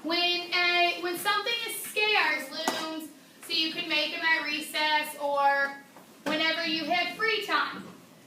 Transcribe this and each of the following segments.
When something is scarce, looms, so you can make them at recess or whenever you have free time.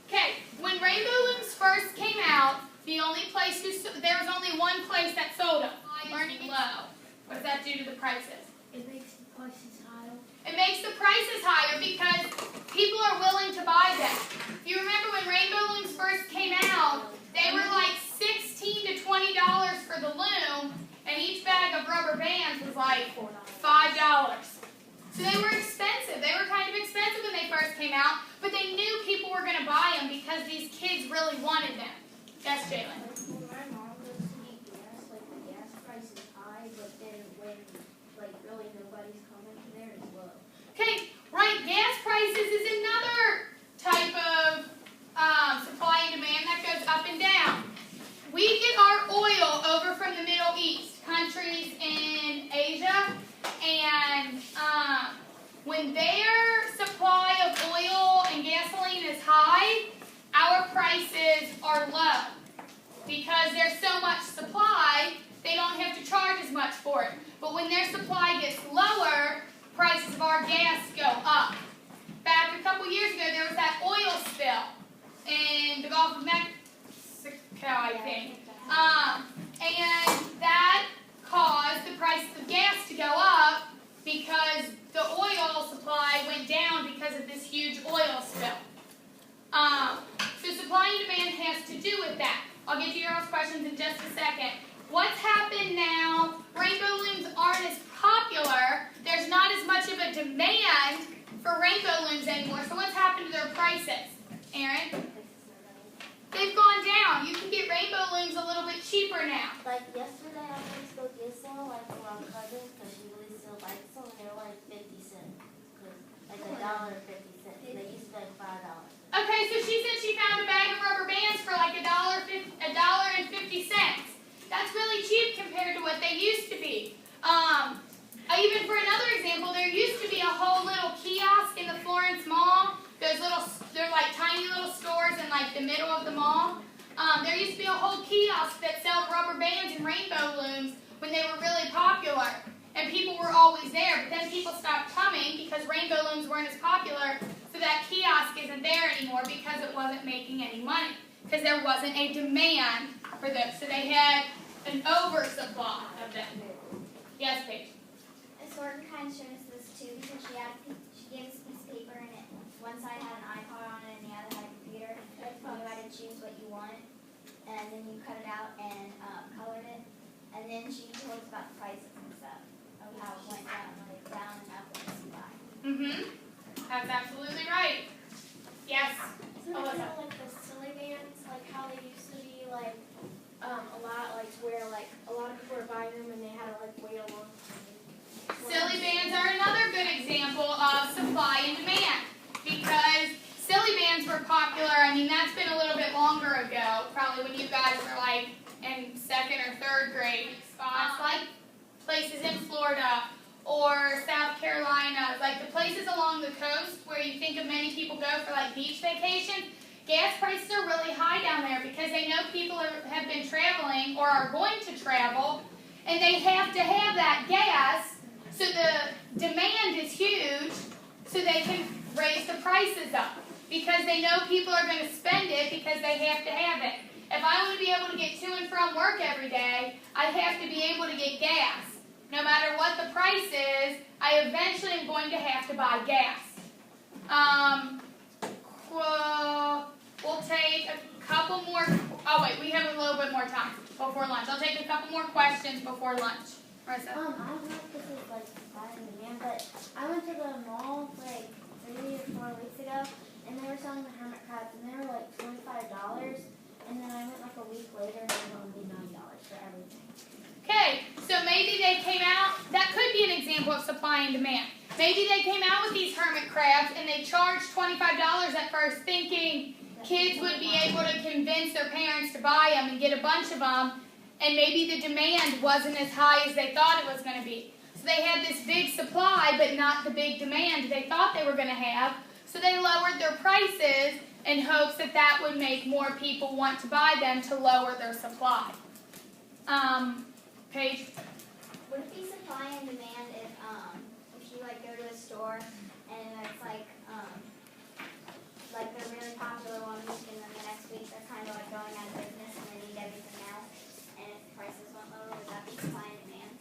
Okay, when rainbow looms first came out, there was only one place that sold them. Learning low. What does that do to the prices? It makes the prices higher. It makes the prices higher because people are willing to buy them. If you remember when rainbow looms first came out, they were like $16 to $20 for the loom, and each bag of rubber bands was like $5. So they were expensive. They were kind of expensive when they first came out, but they knew people were going to buy them because these kids really wanted them. Yes, Jalen? When my mom goes to get gas, like the gas price is high, but then when like really nobody's coming to there, it's low. Okay, right. Gas prices is another type of supply and demand that goes up and down. We get our oil over from the Middle East, countries in Asia, and when their supply of oil and gasoline is high, our prices are low. Because there's so much supply, they don't have to charge as much for it. But when their supply gets lower, prices of our gas go up. Back a couple years ago, there was that oil spill in the Gulf of Mexico, I think. And that caused the prices of gas to go up because the oil supply went down because of this huge oil spill. So supply and demand has to do with that. I'll get to your all's questions in just a second. What's happened now, rainbow looms aren't as popular. There's not as much of a demand for rainbow looms anymore. So what's happened to their prices? Aaron? They've gone down. You can get rainbow looms a little bit cheaper now. Like yesterday, I went to go get some, like for my cousin, because she really still likes them, and they were like 50 cents. Like $1.50. They used to be like $5. Okay, so she said she found a bag of rubber bands for like $1.50. That's really cheap compared to what they used to be. Even for another example, there used to be a whole little kiosk in the Florence Mall. They're like tiny little stores in like the middle of the mall. There used to be a whole kiosk that sold rubber bands and rainbow looms when they were really popular. And people were always there, but then people stopped coming because rainbow looms weren't as popular, so that kiosk isn't there anymore because it wasn't making any money, because there wasn't a demand for them. So they had an oversupply of them. Yes, Paige? A certain kind showed us this too because she gave us a piece of paper and one side had an iPod on it and the other had a computer. And you had to choose what you wanted, and then you cut it out and colored it. And then she told us about the prices and stuff of how it went down and up with the supply. That's absolutely right. Yes. Isn't it kind of like the silly bands, like how they used to be like a lot, like where like a lot of people were buying them and they had to like wait a long time. Silly bands are another good example of supply and demand because silly bands were popular. I mean, that's been a little bit longer ago, probably when you guys were like in 2nd or 3rd grade. Spots like places in Florida or South Carolina, like the places along the coast where you think of many people go for like beach vacation. Gas prices are really high down there because they know people have been traveling or are going to travel, and they have to have that gas, so the demand is huge, so they can raise the prices up because they know people are going to spend it because they have to have it. If I want to be able to get to and from work every day, I have to be able to get gas. No matter what the price is, I eventually am going to have to buy gas. We'll take a couple more. Oh wait, we have a little bit more time before lunch. I'll take a couple more questions before lunch. Marissa? I don't know if this is like supply and demand, but I went to the mall like 3 or 4 weeks ago, and they were selling the hermit crabs, and they were like $25. And then I went like a week later, and they were only $9 for everything. Okay, so maybe they came out, that could be an example of supply and demand. Maybe they came out with these hermit crabs and they charged $25 at first thinking kids would be able to convince their parents to buy them and get a bunch of them, and maybe the demand wasn't as high as they thought it was going to be. So they had this big supply but not the big demand they thought they were going to have, so they lowered their prices in hopes that that would make more people want to buy them to lower their supply. Paige? Would it be supply and demand if you like go to a store and it's like they're really popular one week and then the next week they're kind of like going out of business and they need everything else, and if prices went lower, would that be supply and demand?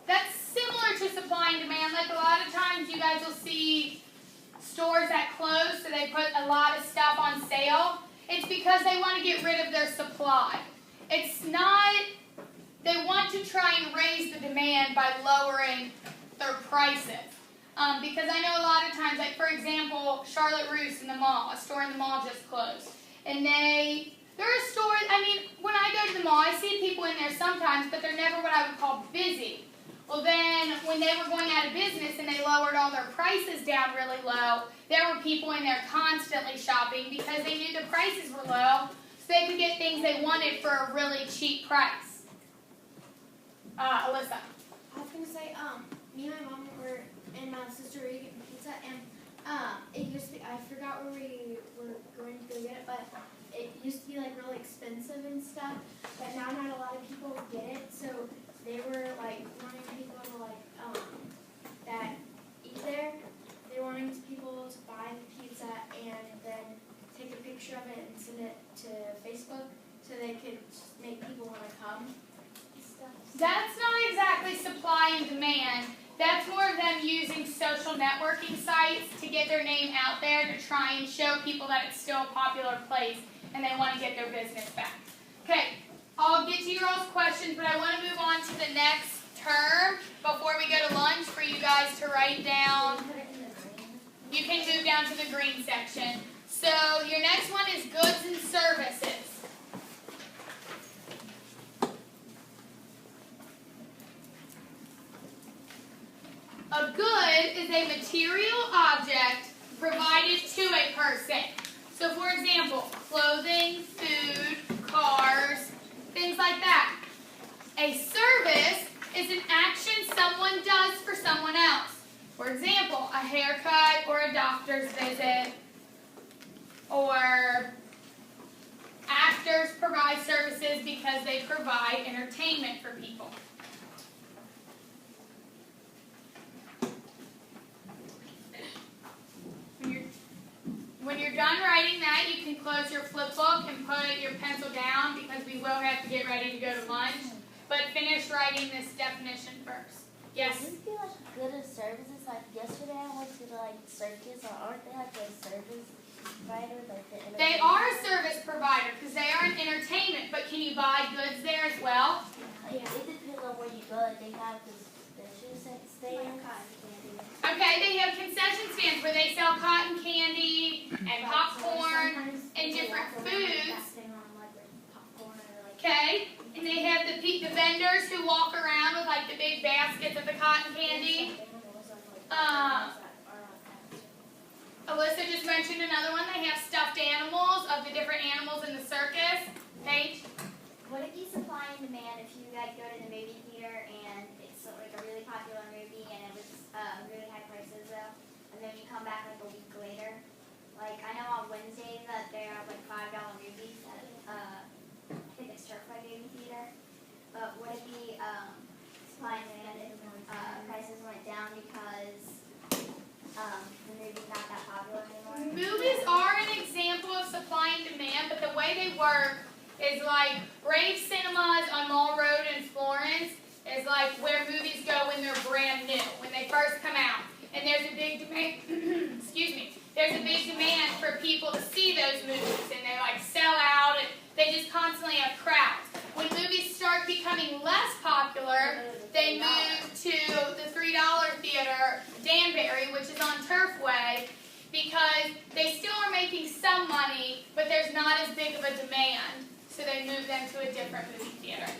That's similar to supply and demand. Like a lot of times you guys will see stores that close, so they put a lot of stuff on sale. It's because they want to get rid of their supply. It's not, they want to try and raise the demand by lowering their prices. Because I know a lot of times, like for example, Charlotte Russe in the mall, a store in the mall just closed. And there are stores, I mean, when I go to the mall, I see people in there sometimes, but they're never what I would call busy. Well then, when they were going out of business and they lowered all their prices down really low, there were people in there constantly shopping because they knew the prices were low, so they could get things they wanted for a really cheap price. Alyssa. I was gonna say, me and my mom and my sister were getting pizza, and it used to be, I forgot where we were going to go get it, but it used to be like really expensive and stuff. But now not a lot of people get it, so they were like wanting people to like that eat there. They were wanting people to buy the pizza and then take a picture of it and send it to Facebook so they could make people want to come and stuff. That's not exactly supply and demand. That's more of them using social networking sites to get their name out there to try and show people that it's still a popular place and they want to get their business back. Okay, I'll get to your all's questions, but I want to move on to the next term before we go to lunch for you guys to write down. You can move down to the green section. So your next one is goods and services. A good is a material object provided to a person. So for example, clothing, food, cars, things like that. A service is an action someone does for someone else. For example, a haircut or a doctor's visit, or actors provide services because they provide entertainment for people. When you're done writing that, you can close your flip book and put your pencil down because we will have to get ready to go to lunch. But finish writing this definition first. Yes? Would it be like good as services? Like yesterday I went to like circus, or aren't they like a service provider? Like the They are a service provider because they are an entertainment, but can you buy goods there as well? Yeah. It depends on where you go. Like they have the stands. Okay, they have concession stands where they sell cotton candy and popcorn and different foods. Okay, and they have the vendors who walk around with like the big baskets of the cotton candy. Alyssa just mentioned another one. They have stuffed animals of the different animals in the circus. Paige? Would it be supply and demand if you guys go to the movie theater and it's like a really popular movie and it was really high prices though, and then you come back like a week later? Like I know on Wednesdays that they have like $5 movies at I think it's Turfway movie theater. But would it be supply and demand if prices went down because the movie's not that popular anymore? Movies are an example of supply and demand, but the way they work is like Rave Cinemas on Mall Road in Florence is like where movies go when they're brand new, when they first come out. And there's a big demand, excuse me, there's a big demand for people to see those movies, and they like sell out, and they just constantly have crowds. When movies start becoming less popular, they move to the $3 theater, Danbury, which is on Turfway, because they still are making some money, but there's not as big of a demand, so they move them to a different movie theater.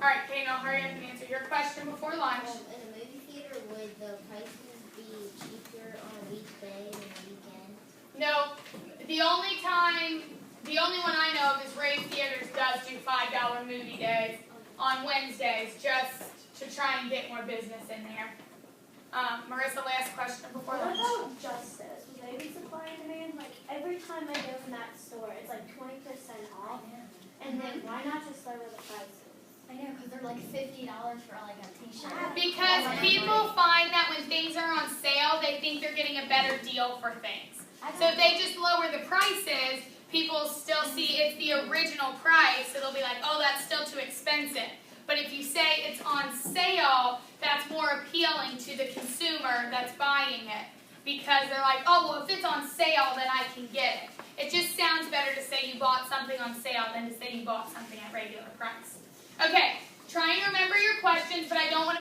All right, Kate, I'll hurry up and answer your question before lunch. In a movie theater, would the prices be cheaper on a weekday than a weekend? No, the only one I know of is Rave Theaters does do $5 movie days on Wednesdays just to try and get more business in there. Marissa, last question before What lunch. about Justice? Would they be supply and demand? Like every time I go in that store, it's like 20% off. And then why not just lower the prices? I know, because they're like $50 for like a t-shirt. Because people find that when things are on sale, they think they're getting a better deal for things. So if they just lower the prices, people still see it's the original price, so they'll be like, oh, that's still too expensive. But if you say it's on sale, that's more appealing to the consumer that's buying it. Because they're like, oh, well, if it's on sale, then I can get it. It just sounds better to say you bought something on sale than to say you bought something at regular price. Okay, try and remember your questions, but I don't want to